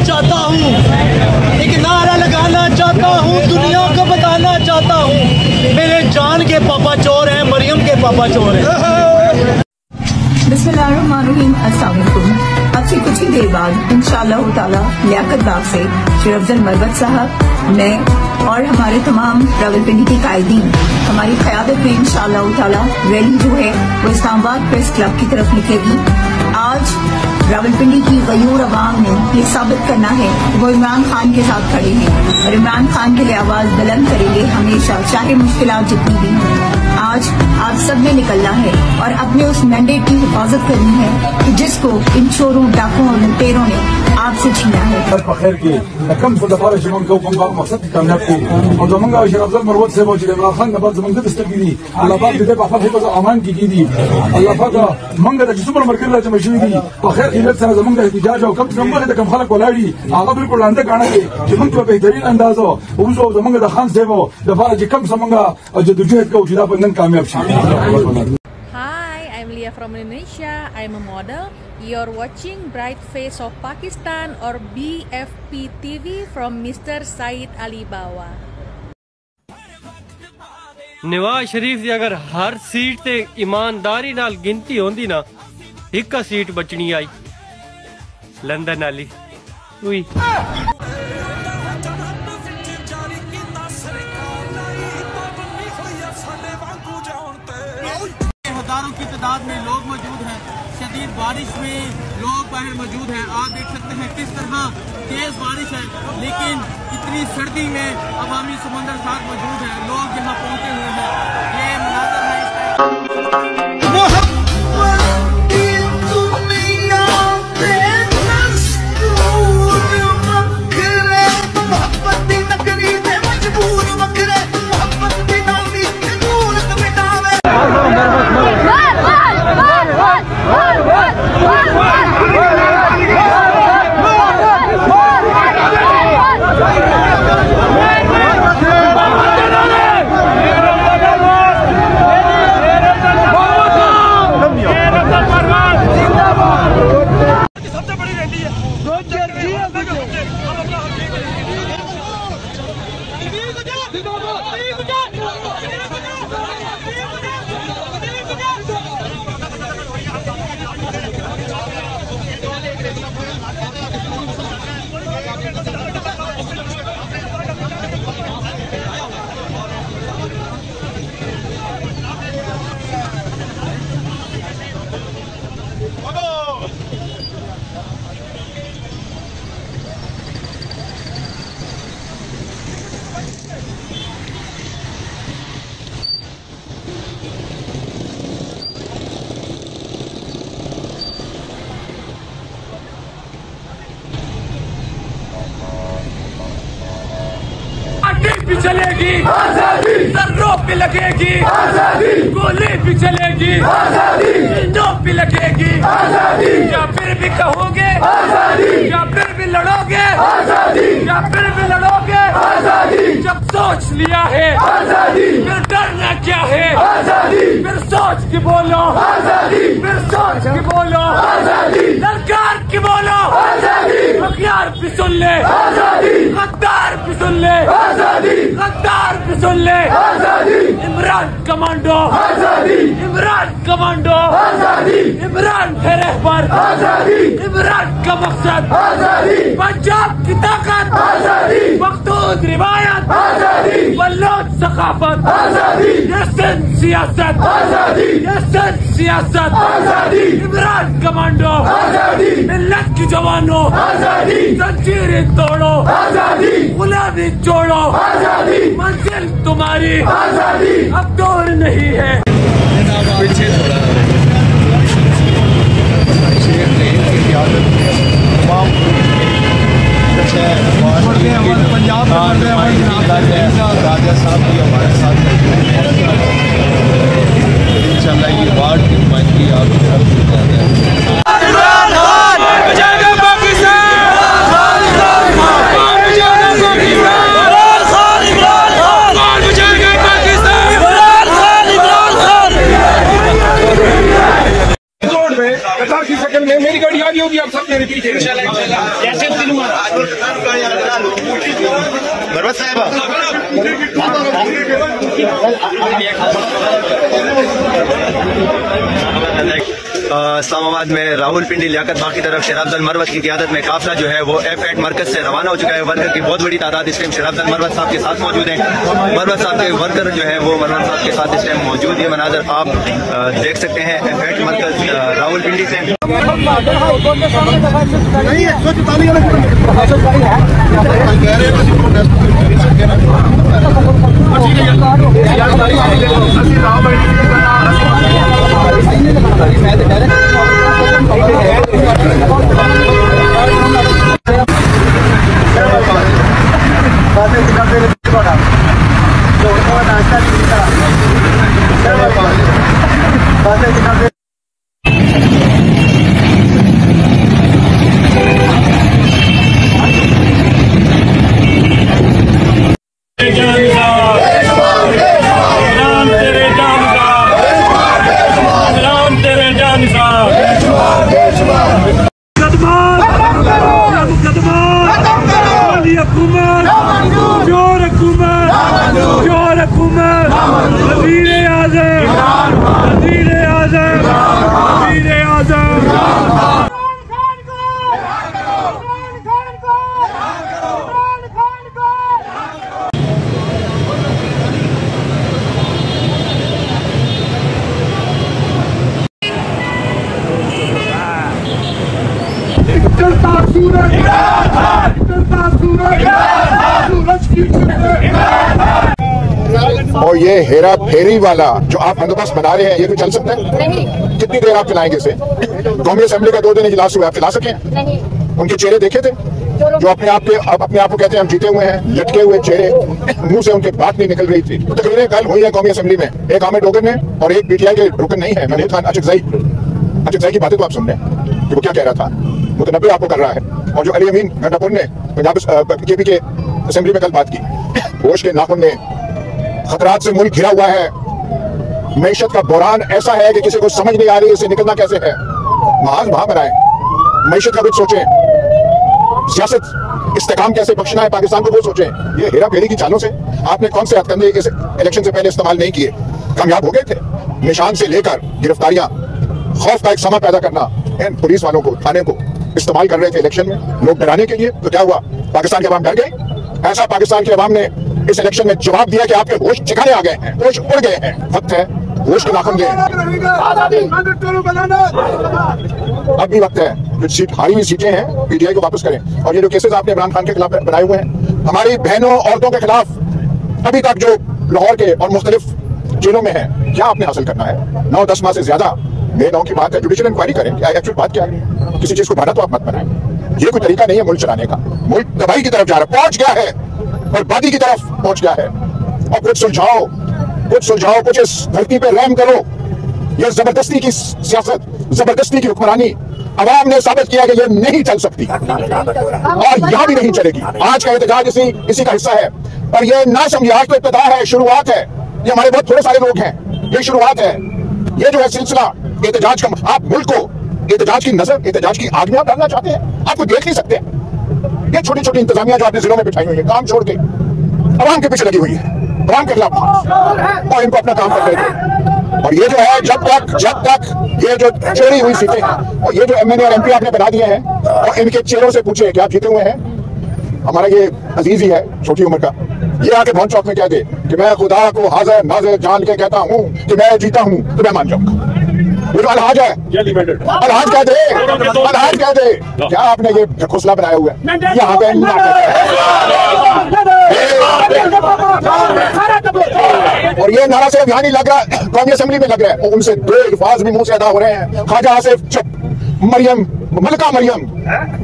चाहता हूँ, एक नारा लगाना चाहता हूँ, दुनिया को बताना चाहता हूँ, मेरे जान के पापा चोर हैं, मरियम के पापा चोर हैं। बिस्मिल्लाहिर्रहमानिर्रहीम, अस्सलाम वालेकुम। अब से कुछ ही देर बाद इंशाअल्लाह ताला लियाकत बाग से शेर अफजल मरवत साहब, मैं और हमारे तमाम रावलपिंडी के कायदीन हमारी क़यादत में इंशाअल्लाह ताला रैली जो है वो इस्लामाबाद प्रेस क्लब की तरफ निकलेगी। आज रावलपिंडी की गयूर अवाम ने ये साबित करना है कि वो इमरान खान के साथ खड़े हैं और इमरान खान के लिए आवाज बुलंद करेंगे हमेशा, चाहे मुश्किलात जितनी भी हों। आज आप सब में निकलना है और अपने उस मैंडेट की हिफाजत करनी है कि जिसको इन चोरों, डाकुओं और लुटेरों ने आपसे छीना है। खैर की कम फुलदार जिमन को कम बाग मकसद कामयाब की और जमंगा शेर अफजल मरवत से मौजूद इमरान खान नवाज जमंगा दस्तगीरी अल्लाह पाक दे पापा हिफाजत अमान की दी अल्लाह पाक मंगा द जिसमर मरकज राज मशहूरी बखैर खिलत से जमंगा एहतजाज और कम नंबर है कम खलक वलाड़ी आगा बिल्कुल अंदर गाना के जिमन को बेहतरीन अंदाज हो उस जमंगा द खान से वो दफा जी कम समंगा और जदोजहद का उठला बंधन कामयाब she. I'm Lia from Indonesia. I'm a model. You're watching Bright Face of Pakistan or BFP TV from Mr. Said Ali Bawa. Nawaz Sharif दी अगर हर सीट ते ईमानदारी नाल गिनती होंदी ना, एक सीट बचनी आई लंदन वाली हुई। हजारों की तादाद में लोग मौजूद हैं, शदीद बारिश में लोग बाहर मौजूद हैं। आप देख सकते हैं किस तरह तेज बारिश है, लेकिन इतनी सर्दी में अवामी समंदर साथ मौजूद है, लोग यहाँ पहुंचे हुए हैं। ये मुनाज़र है भी चलेगी आजादी, सर्रों पे लगेगी आजादी, गोली भी चलेगी आजादी, जिंदों पे लगेगी आजादी, या फिर भी कहोगे आजादी, या फिर भी लड़ोगे आजादी, या फिर भी लड़ोगे आजादी। जब सोच लिया है आजादी, फिर डरना क्या है आजादी, फिर सोच के बोलो आजादी, फिर सोच के बोलो आजादी, ललकार के बोलो आजादी, अखियार भी सुन ले आजादी, गद्दार भी सुन ले आजादी, गद्दार भी सुन ले आजादी, इमरान कमांडो आजादी, इमरान कमांडो आजादी, इमरान है रहबर आजादी, इमरान का मकसद आजादी, पंजाब की ताकत आजादी, मखदूद रिवायत आजादी, बल्लोच सकाफत आजादी, ये सिंध सियासत आजादी, ये सिंध सियासत आजादी, इमरान कमांडो आजादी, मिल्लत की जवानों आजादी, जंजीरें तोड़ो आजादी, गुलामी छोड़ो आजादी, मंजिल तुम्हारी आजादी अब दूर नहीं है। पीछे थोड़ा पंजाब राजा साहब भी हमारे साथ इंशाल्लाह ये वार्ड की नुमाइंदगी आप सब जाते हैं। की शक्ल में मेरी गाड़ी आ गई होगी, आप सब मेरे पीछे। मरवत साहब इस्लामाबाद में रावलपिंडी लियाकत बाग की तरफ शेर अफजल मरवत की क़ियादत में काफिला जो है वो F8 मरकज से रवाना हो चुका है। वर्कर की बहुत बड़ी तादाद इस टाइम शेर अफजल मरवत साहब के साथ मौजूद है। मरवत साहब के वर्कर जो है वो मरवत साहब के साथ इस टाइम मौजूद। ये मनाजर आप देख सकते हैं F8 मरकज रावलपिंडी से। और ये हेरा फेरी वाला जो आप बंदोबस्त बना रहे हैं, ये भी चल सकता है? नहीं। कितनी देर आप चलाएंगे इसे? कौमी असेंबली का 2 दिन इजलास हुआ, आप चला सके? नहीं। उनके चेहरे देखे थे जो अपने आप को कहते हैं हम जीते हुए हैं, लटके हुए चेहरे, मुंह से उनके बात नहीं निकल रही थी। तकरीरें कल हुई है कौमी असेंबली में, एक आमिर डोगर ने और एक पीटीआई के रुकन नहीं है महमूद खान अचकज़ई की बातें तो आप सुन रहे हैं कि वो क्या कह रहा था, मुतनब्बे आपको कर रहा है। और जो अली अमीन गंडापुर ने पंजाब केपी के असेंबली में कल बात की, होश के नाखून ने खतरात से मुल्क घिरा हुआ है, मैशत का बहरान ऐसा है कि किसी को समझ नहीं आ रही इससे निकलना कैसे है। महाज वहां बनाए, मैशत का कुछ सोचें, सियासत इस्तेकाम कैसे बख्शना है पाकिस्तान को वो सोचें। ये हेरा फेरी की चालों से आपने कौन से हथकंडे इस इलेक्शन से पहले इस्तेमाल नहीं किए? कामयाब हो गए थे। निशान से लेकर गिरफ्तारियां, खौफ का एक समा पैदा करना, इन पुलिस वालों को, थाने को इस्तेमाल कर रहे थे इलेक्शन में लोग डराने के लिए। तो क्या हुआ? पाकिस्तान की आवाम डर गई। ऐसा पाकिस्तान की आवाम ने इस इलेक्शन में जवाब दिया कि आपके होश ठिकाने आ गए हैं, होश उड़ गए हैं। वक्त है होश के नाखून दें। अब भी वक्त है, जो सीट हारी हुई सीटें हैं पीटीआई को वापस करें। और ये जो केसेस आपने इमरान खान के खिलाफ बनाए हुए हैं, हमारी बहनों औरतों के खिलाफ अभी तक जो लाहौर के और मुख्तलिफ जेलों में है, क्या आपने हासिल करना है? 9-10 माह से ज्यादा मेरे गाँव की बात है, जुडिशियल इंक्वायरी करें। क्या एक्चुअल बात क्या है? किसी चीज को बढ़ा तो आप मत बनाएं। ये कोई तरीका नहीं है मुल्क चलाने का। मुल्क तबाही की तरफ जा रहा है, पहुंच गया है, बर्बादी की तरफ पहुंच गया है। और कुछ सुलझाओ, कुछ इस धरती पे रहम करो। ये जबरदस्ती की सियासत, जबरदस्ती की हुक्मरानी अवाम ने साबित किया कि ये नहीं चल सकती और यहां भी नहीं चलेगी। आज का एहतजाज इसी का हिस्सा है। और ये ना समझिए आज तो इब्तिदा है, शुरुआत है। ये हमारे बहुत थोड़े सारे लोग हैं, ये शुरुआत है। ये जो है सिलसिला एहतजाज का, आप मुल्क को एहतजाज की नजर, एहतजाज की आग में आप डालना चाहते हैं? आपको देख नहीं सकते? ये छोटी छोटी इंतजामिया जो आपने जिलों में बिठाई हुई है, काम छोड़ के अवाम के पीछे लगी हुई है, अवाम के खिलाफ, और इनको अपना काम कर रहे थे। और ये जो है जब तक ये जो चोरी हुई सीटें हैं और ये जो एमएनए और एमपी आपने बना दिए हैं, और इनके चेहरों से पूछे क्या जीते हुए हैं? हमारा ये अजीज ही है छोटी उम्र का, ये आके भवन चौक में कह दे कि मैं खुदा को हाजिर नाजिर जान के कहता हूँ कि मैं जीता हूँ, तो मैं मान जाऊंगा। ये अलहाज है, अलहाज कह दे, अलहाज कह दे। क्या आपने ये घोंसला बनाया हुआ है यहाँ पे? और ये नारा सिर्फ यहाँ नहीं लग रहा, कौमी असेंबली में लग रहा है। उनसे 2 अल्फाज भी मुंह से अदा हो रहे हैं, ख्वाजा आसिफ चुप, मरियम, मलका मरियम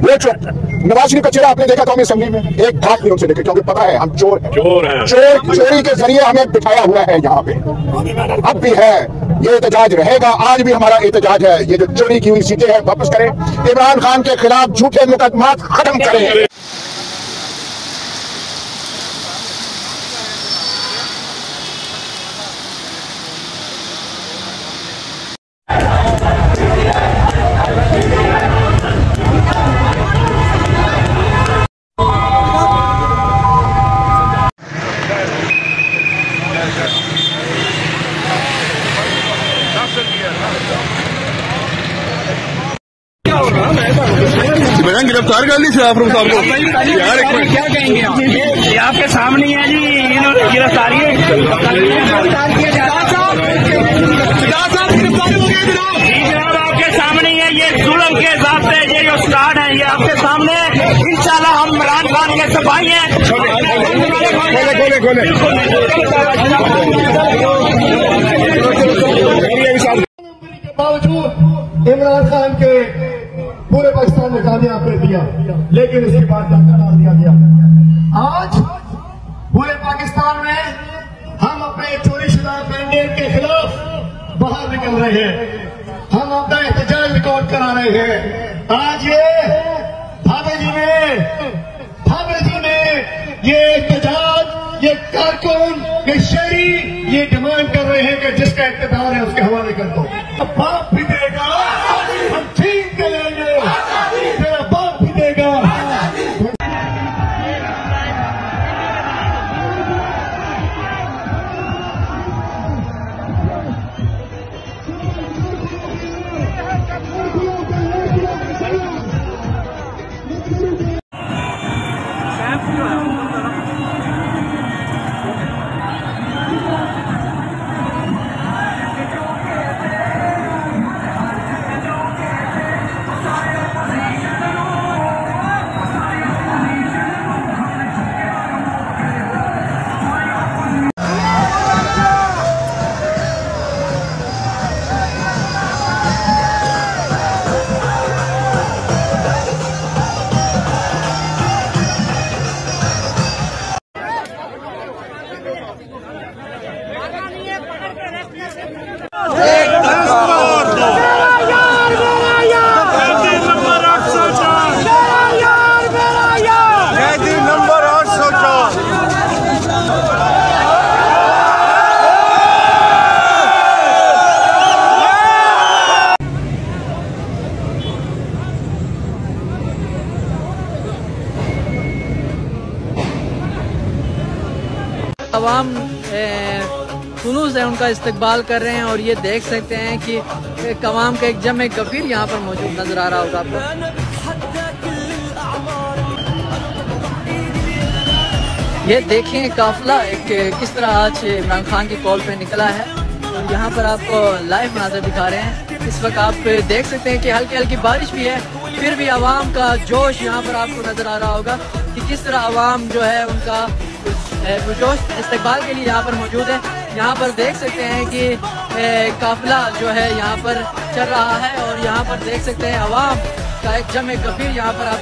वो चुप। नवाज शरीफ का चेहरा आपने देखा कौमी असेंबली में? एक बात नहीं उनसे देखे, क्योंकि पता है हम चोर हैं। चोरी के जरिए हमें बिठाया हुआ है यहाँ पे। अब भी है, ये एहतजाज रहेगा, आज भी हमारा एहतजाज है। ये जो चोरी की हुई सीटें हैं वापस करें, इमरान खान के खिलाफ झूठे मुकदमात खत्म करें। यहाँ गिरफ्तार कर ली सैफुल साहब को यार, क्या कहेंगे आप? ये आपके सामने है जी, इन्होंने गिरफ्तारी आपके सामने है। ये जुल्म के ज़ाब्ते ये जो स्टार्ट है ये आपके सामने। इंशाल्लाह हम इमरान खान के सिपाही हैं। खोले के बावजूद इमरान खान के पूरे पाकिस्तान में कामयाब कर दिया, लेकिन इसके बाद धक्का डाल दिया गया। आज पूरे पाकिस्तान में हम अपने चोरी शुदा कैंडिडेट के खिलाफ बाहर निकल रहे हैं, हम अपना एहतजाज रिकॉर्ड करा रहे हैं। आज ये भावे जी ने ये एहतजाज, ये कारकुन, ये शहरी ये डिमांड कर रहे हैं कि जिसका इख्तियार है उसके हवाले कर दो। बाप भी देगा, हम छीन के लेंगे, तेरा बाप भी देगा। अवाम जुलूस है उनका इस्तकबाल कर रहे हैं और ये देख सकते हैं कि अवाम का एक जमे कफीर यहाँ पर मौजूद नजर आ रहा होगा आपको। ये देखें काफिला किस तरह आज इमरान खान की कॉल पे निकला है और यहाँ पर आपको लाइव मंजर दिखा रहे हैं। इस वक्त आप देख सकते हैं कि हल्की हल्की बारिश भी है, फिर भी अवाम का जोश यहाँ पर आपको नजर आ रहा होगा कि किस तरह अवाम जो है उनका जोश इस्तकबाल के लिए यहाँ पर मौजूद है। यहाँ पर देख सकते हैं कि काफिला जो है यहाँ पर चल रहा है और यहाँ पर देख सकते हैं अवाम का एक जमे कफीर यहाँ पर आप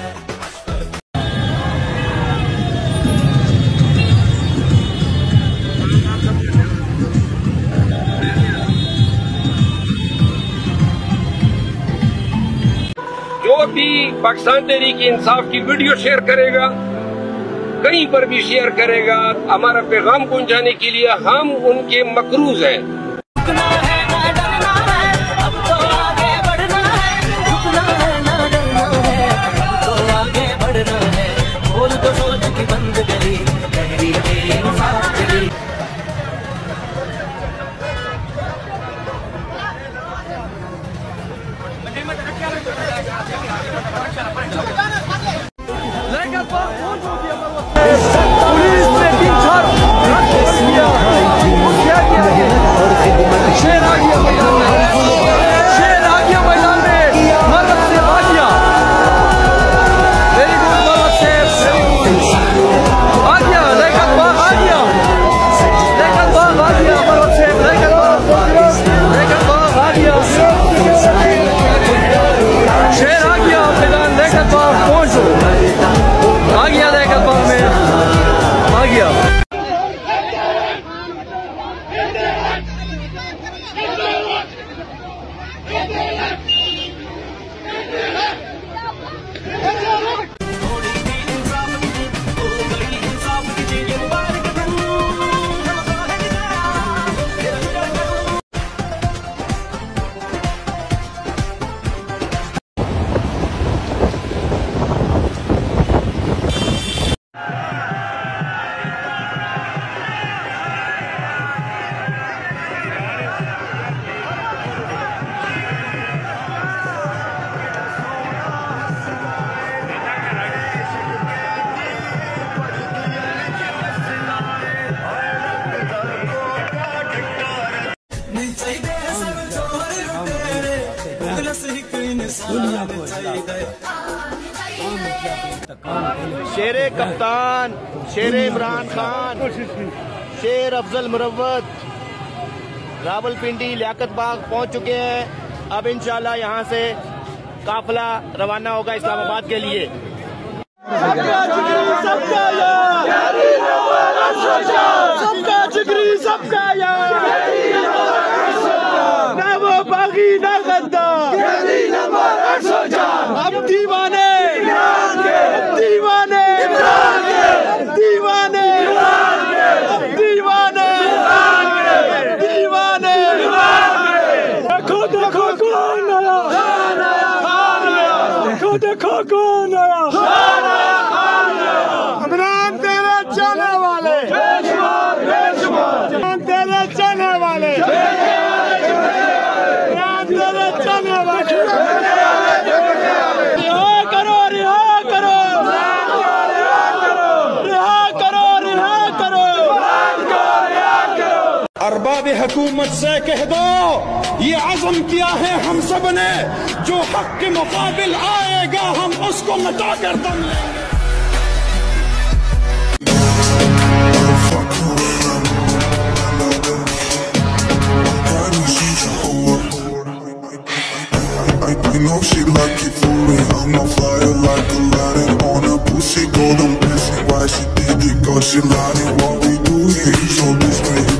जो भी पाकिस्तान तहरीक इंसाफ की वीडियो शेयर करेगा, कहीं पर भी शेयर करेगा, हमारा पैगाम पहुंचाने के लिए हम उनके मकरूज हैं। पुलिस ने 3-4 शेर आ गया मैदान में, मदद से आ गया। वेरी गुड, मदद से शेर कप्तान, शेर इमरान खान, शेर अफजल मुरव्वत रावलपिंडी लियाकत बाग पहुंच चुके हैं। अब इंशाल्लाह यहाँ से काफिला रवाना होगा इस्लामाबाद के लिए। सबका जिगरी सबका यार, ना वो बागी ना गद्दार, अब दीवाने दीवाने दीवाने दीवाने दीवाने। देखो देखो कौन आया, देखो देखो कौन आया, इमरान तेरे चलने वाले, इमरान तेरे चलने वाले, इमरान तेरे चलने वाले। रिहा करो रिहा करो रिहा करो रिहा करो। अरबाब हुकूमत से कह दो ये आज़म किया है हम सब ने, जो हक के मुकाबिल आएगा हम उसको मिटा कर दम लेंगे। You know she like it for me. I'm on fire like Aladdin on a pussy golden pencil. Why she did it? Cause she lying. What we do here is so different.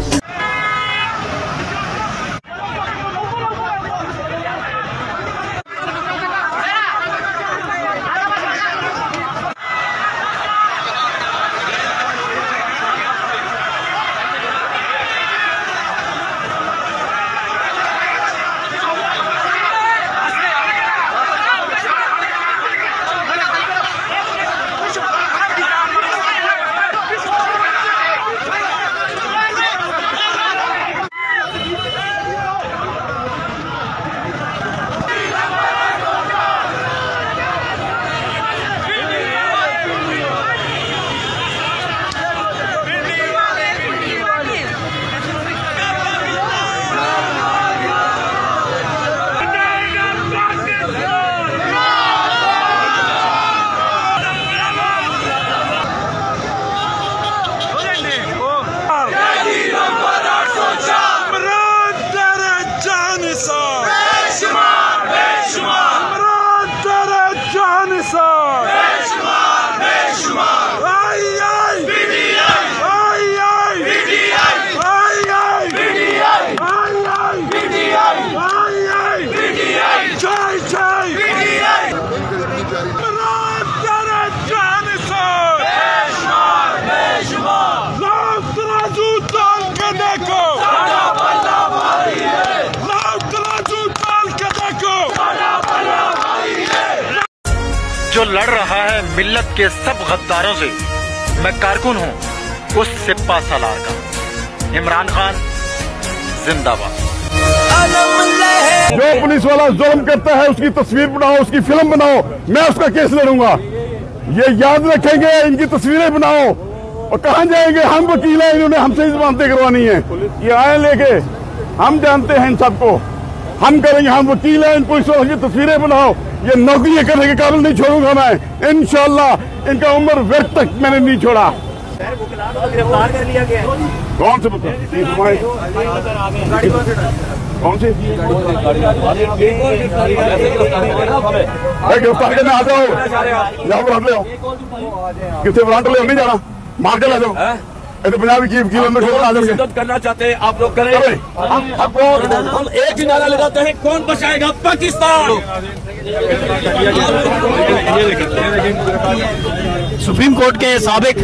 जो लड़ रहा है मिल्लत के सब गद्दारों से, मैं कारकुन हूँ उस सिप्पा सालार का। इमरान खान जिंदाबाद। जो पुलिस वाला जुल्म करता है उसकी तस्वीर बनाओ, उसकी फिल्म बनाओ, मैं उसका केस लड़ूंगा। ये याद रखेंगे, इनकी तस्वीरें बनाओ। और कहाँ जाएंगे? हम वकील हैं, इन्होंने हमसे जमानतें करवानी है। ये आए लेके, हम जानते हैं इन सबको, हम करेंगे। हम वकील हैं, इन पुलिस वालों की तस्वीरें बनाओ। ये नौकरी करने के काबिल नहीं छोड़ूंगा मैं, इंशाल्लाह। इनका उम्र वक्त तक मैंने नहीं छोड़ा। गिरफ्तार कर लिया गया। कौन से कौन सी गिरफ्तार करने आ जाओ, यहाँ पर ले आओ। कितने ब्रांड ले नहीं जाना, मार के ले जाओ। पंजाबी की मदद करना चाहते हैं आप लोग करें। हम एक ही नारा लगाते हैं, कौन बचाएगा पाकिस्तान। सुप्रीम कोर्ट के साबिक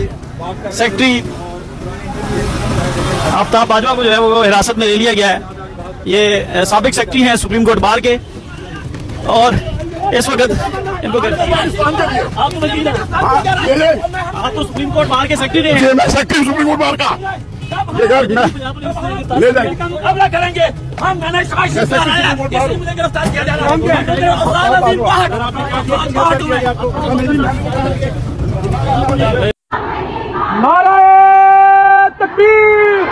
सेक्रेटरी आफ्ताब बाजवा को जो है वो हिरासत में ले लिया गया है। ये साबिक सेक्रेटरी हैं सुप्रीम कोर्ट बार के, और इस वक्त इनको आप तो सुप्रीम कोर्ट बार के सेक्रेटरी हैं। मैं सेक्रेटरी सुप्रीम कोर्ट बार का ले जाएंगे, हमला करेंगे। हम मुझे गिरफ्तार किया जा रहा है। नाराए तकबीर,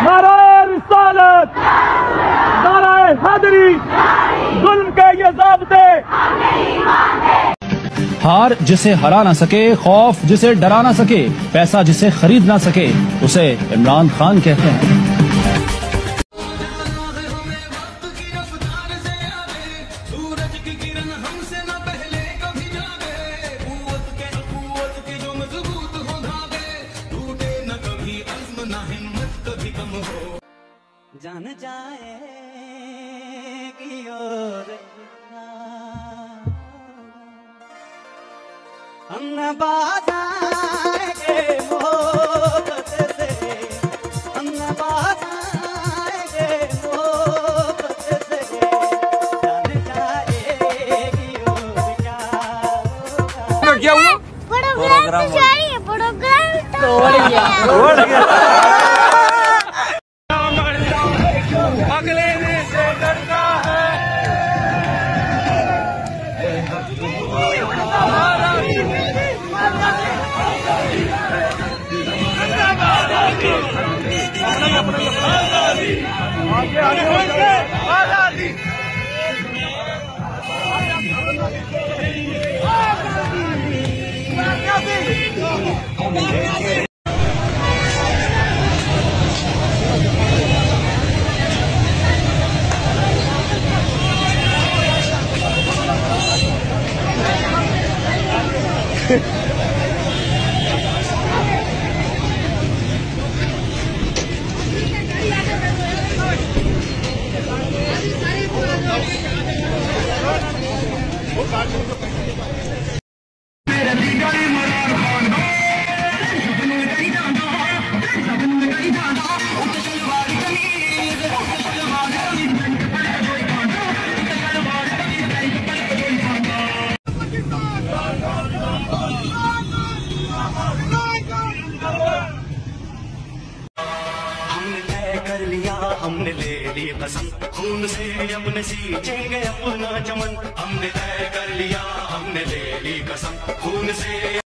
नाराए रिसालत, नाराए हैदरी, जुल्म के ये ज़ाब्ते। हाँ हार जिसे हरा ना सके, खौफ जिसे डरा ना सके, पैसा जिसे खरीद ना सके, उसे इमरान खान कहते हैं। जान जाएगी और हम न बात आएंगे मोहब्बत से, हम न बात आएंगे मोहब्बत से, जान जाएगी और क्या हुआ? प्रोग्राम तोड़ गया। अगले दिन से डरता है। हमने ले ली कसम, खून से अपने सींचेंगे अपना चमन। हमने तय कर लिया, हमने ले ली कसम, खून से